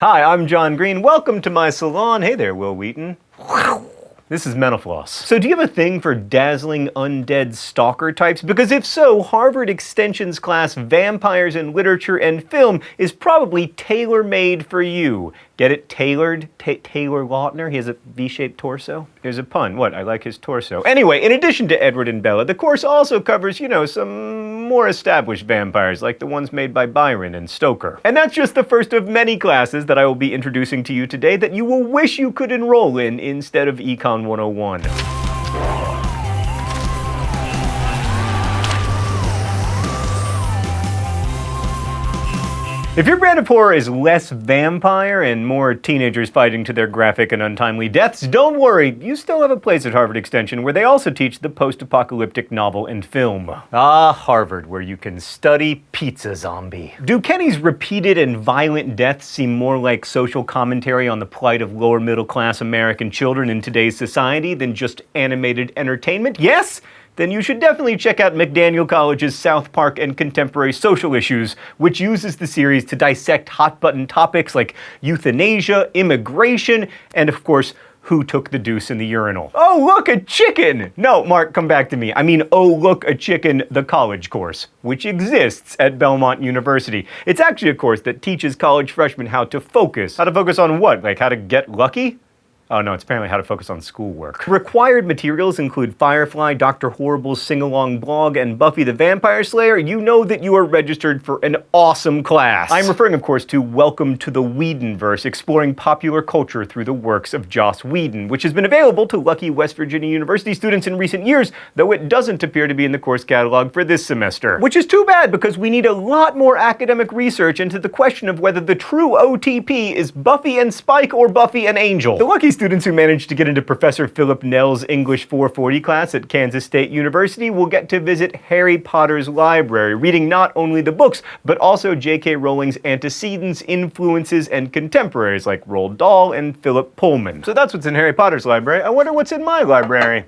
Hi, I'm John Green. Welcome to my salon. Hey there, Will Wheaton. This is Mental Floss. So do you have a thing for dazzling undead stalker types? Because if so, Harvard Extension's class Vampires in Literature and Film is probably tailor-made for you. Get it? Tailored? Taylor Lautner? He has a V-shaped torso? There's a pun. What? I like his torso. Anyway, in addition to Edward and Bella, the course also covers, some more established vampires, like the ones made by Byron and Stoker. And that's just the first of many classes that I will be introducing to you today that you will wish you could enroll in instead of Econ 101. If your brand of horror is less vampire and more teenagers fighting to their graphic and untimely deaths, don't worry, you still have a place at Harvard Extension where they also teach the post-apocalyptic novel and film. Ah, Harvard, where you can study Pizza Zombie. Do Kenny's repeated and violent deaths seem more like social commentary on the plight of lower middle class American children in today's society than just animated entertainment? Yes? Then you should definitely check out McDaniel College's South Park and Contemporary Social Issues, which uses the series to dissect hot-button topics like euthanasia, immigration, and of course, who took the deuce in the urinal. Oh, look, a chicken! No, Mark, come back to me. I mean, oh, look, a chicken, the college course, which exists at Belmont University. It's actually a course that teaches college freshmen how to focus. How to focus on what? Like how to get lucky? Oh no, it's apparently how to focus on schoolwork. Required materials include Firefly, Dr. Horrible's sing-along blog, and Buffy the Vampire Slayer. You know that you are registered for an awesome class. I'm referring, of course, to Welcome to the Whedonverse, exploring popular culture through the works of Joss Whedon, which has been available to lucky West Virginia University students in recent years, though it doesn't appear to be in the course catalog for this semester. Which is too bad, because we need a lot more academic research into the question of whether the true OTP is Buffy and Spike or Buffy and Angel. The lucky students who managed to get into Professor Philip Nell's English 440 class at Kansas State University will get to visit Harry Potter's library, reading not only the books, but also J.K. Rowling's antecedents, influences, and contemporaries like Roald Dahl and Philip Pullman. So that's what's in Harry Potter's library. I wonder what's in my library.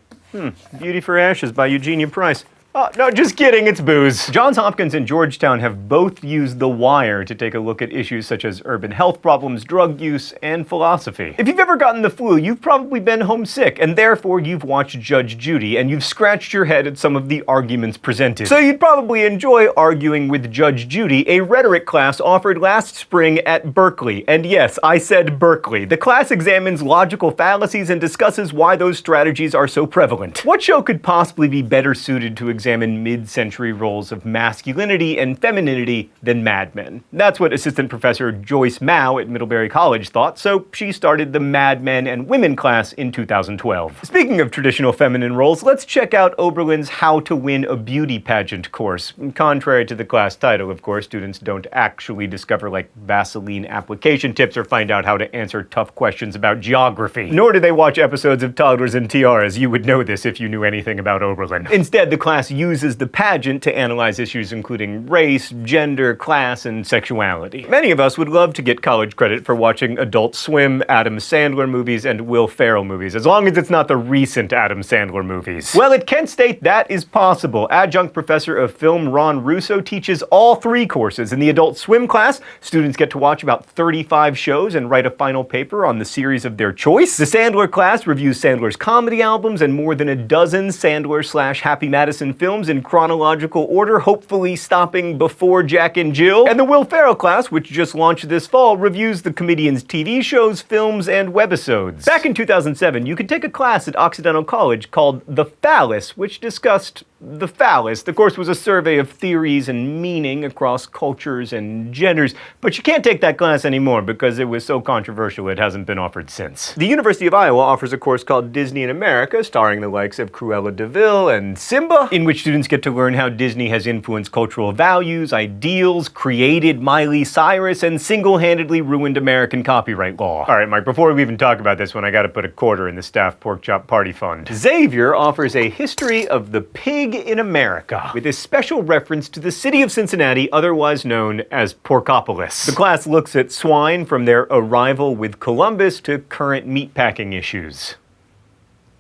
Beauty for Ashes by Eugenia Price. Oh, no, just kidding, it's booze. Johns Hopkins and Georgetown have both used The Wire to take a look at issues such as urban health problems, drug use, and philosophy. If you've ever gotten the flu, you've probably been homesick, and therefore you've watched Judge Judy, and you've scratched your head at some of the arguments presented. So you'd probably enjoy Arguing with Judge Judy, a rhetoric class offered last spring at Berkeley. And yes, I said Berkeley. The class examines logical fallacies and discusses why those strategies are so prevalent. What show could possibly be better suited to examine mid-century roles of masculinity and femininity than Mad Men? That's what Assistant Professor Joyce Mao at Middlebury College thought, so she started the Mad Men and Women class in 2012. Speaking of traditional feminine roles, let's check out Oberlin's How to Win a Beauty Pageant course. Contrary to the class title, of course, students don't actually discover like Vaseline application tips or find out how to answer tough questions about geography. Nor do they watch episodes of Toddlers and Tiaras. You would know this if you knew anything about Oberlin. Instead, the class uses the pageant to analyze issues including race, gender, class, and sexuality. Many of us would love to get college credit for watching Adult Swim, Adam Sandler movies, and Will Ferrell movies, as long as it's not the recent Adam Sandler movies. Well, at Kent State, that is possible. Adjunct Professor of Film Ron Russo teaches all three courses. In the Adult Swim class, students get to watch about 35 shows and write a final paper on the series of their choice. The Sandler class reviews Sandler's comedy albums and more than a dozen Sandler/Happy Madison films in chronological order, hopefully stopping before Jack and Jill. And the Will Ferrell class, which just launched this fall, reviews the comedian's TV shows, films, and webisodes. Back in 2007, you could take a class at Occidental College called The Phallus, which discussed the phallus. The course was a survey of theories and meaning across cultures and genders, but you can't take that class anymore because it was so controversial it hasn't been offered since. The University of Iowa offers a course called Disney in America, starring the likes of Cruella de Vil and Simba, in which students get to learn how Disney has influenced cultural values, ideals, created Miley Cyrus, and single-handedly ruined American copyright law. All right, Mike, before we even talk about this one, I gotta put a quarter in the staff pork chop party fund. Xavier offers a history of the pig in America, with a special reference to the city of Cincinnati, otherwise known as Porkopolis. The class looks at swine from their arrival with Columbus to current meatpacking issues.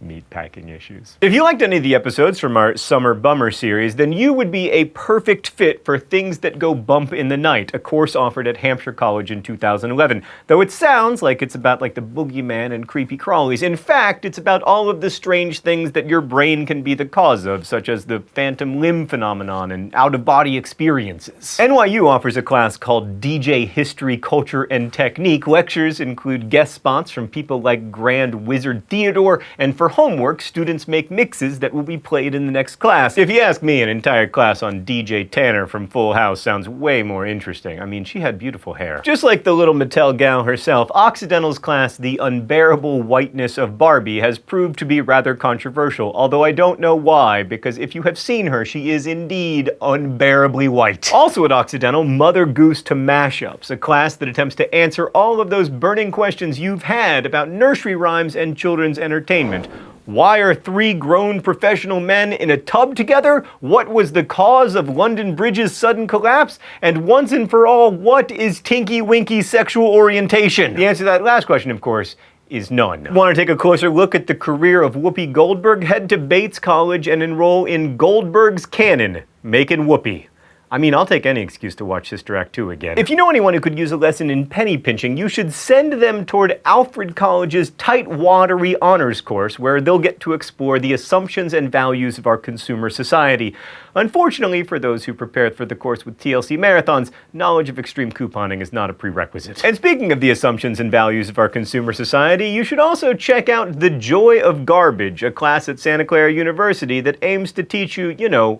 meatpacking issues. If you liked any of the episodes from our Summer Bummer series, then you would be a perfect fit for Things That Go Bump in the Night, a course offered at Hampshire College in 2011. Though it sounds like it's about like the boogeyman and creepy crawlies. In fact, it's about all of the strange things that your brain can be the cause of, such as the phantom limb phenomenon and out-of-body experiences. NYU offers a class called DJ History, Culture, and Technique. Lectures include guest spots from people like Grand Wizard Theodore, and for homework, students make mixes that will be played in the next class. If you ask me, an entire class on DJ Tanner from Full House sounds way more interesting. I mean, she had beautiful hair. Just like the little Mattel gal herself, Occidental's class, The Unbearable Whiteness of Barbie, has proved to be rather controversial, although I don't know why, because if you have seen her, she is indeed unbearably white. Also at Occidental, Mother Goose to Mashups, a class that attempts to answer all of those burning questions you've had about nursery rhymes and children's entertainment. Why are 3 grown professional men in a tub together? What was the cause of London Bridge's sudden collapse? And once and for all, what is Tinky Winky's sexual orientation? The answer to that last question, of course, is none. Want to take a closer look at the career of Whoopi Goldberg? Head to Bates College and enroll in Goldberg's Canon, Makin' Whoopi. I mean, I'll take any excuse to watch Sister Act 2 again. If you know anyone who could use a lesson in penny pinching, you should send them toward Alfred College's Tight Watery Honors course, where they'll get to explore the assumptions and values of our consumer society. Unfortunately, for those who prepared for the course with TLC marathons, knowledge of extreme couponing is not a prerequisite. And speaking of the assumptions and values of our consumer society, you should also check out The Joy of Garbage, a class at Santa Clara University that aims to teach you,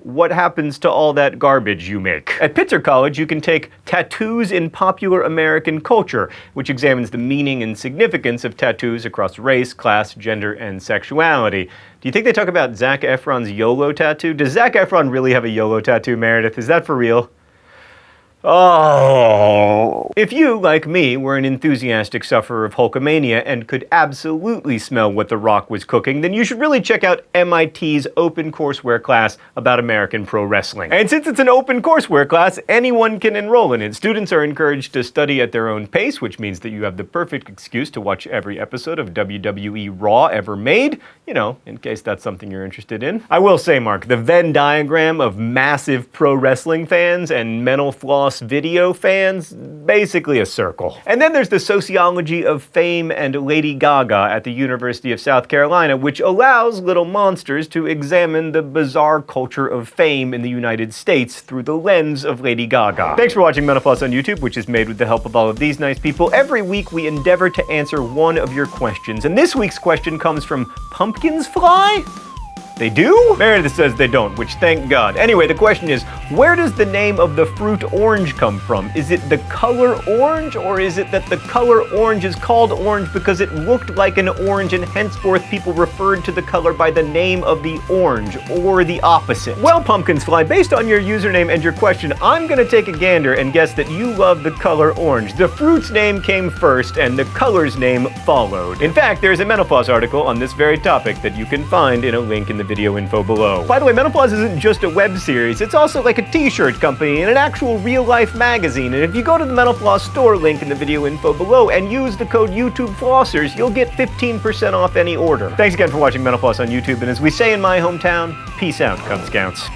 what happens to all that garbage you make. At Pitzer College, you can take Tattoos in Popular American Culture, which examines the meaning and significance of tattoos across race, class, gender, and sexuality. Do you think they talk about Zac Efron's YOLO tattoo? Does Zac Efron really have a YOLO tattoo, Meredith? Is that for real? Oh. If you, like me, were an enthusiastic sufferer of Hulkamania and could absolutely smell what The Rock was cooking, then you should really check out MIT's open courseware class about American pro wrestling. And since it's an open courseware class, anyone can enroll in it. Students are encouraged to study at their own pace, which means that you have the perfect excuse to watch every episode of WWE Raw ever made, in case that's something you're interested in. I will say, Mark, the Venn diagram of massive pro wrestling fans and Mental Floss video fans, basically a circle. And then there's the Sociology of Fame and Lady Gaga at the University of South Carolina, which allows little monsters to examine the bizarre culture of fame in the United States through the lens of Lady Gaga. Thanks for watching Mental Floss on YouTube, which is made with the help of all of these nice people. Every week we endeavor to answer one of your questions, and this week's question comes from Pumpkins Fly? They do? Meredith says they don't, which thank God. Anyway, the question is, where does the name of the fruit orange come from? Is it the color orange, or is it that the color orange is called orange because it looked like an orange and henceforth people referred to the color by the name of the orange, or the opposite? Well, Pumpkins Fly, based on your username and your question, I'm gonna take a gander and guess that you love the color orange. The fruit's name came first, and the color's name followed. In fact, there's a Mental Floss article on this very topic that you can find in a link in the video info below. By the way, Mental Floss isn't just a web series, it's also like a t-shirt company and an actual real-life magazine, and if you go to the Mental Floss store link in the video info below and use the code YouTubeFlossers, you'll get 15% off any order. Thanks again for watching Mental Floss on YouTube, and as we say in my hometown, peace out, Cub Scouts.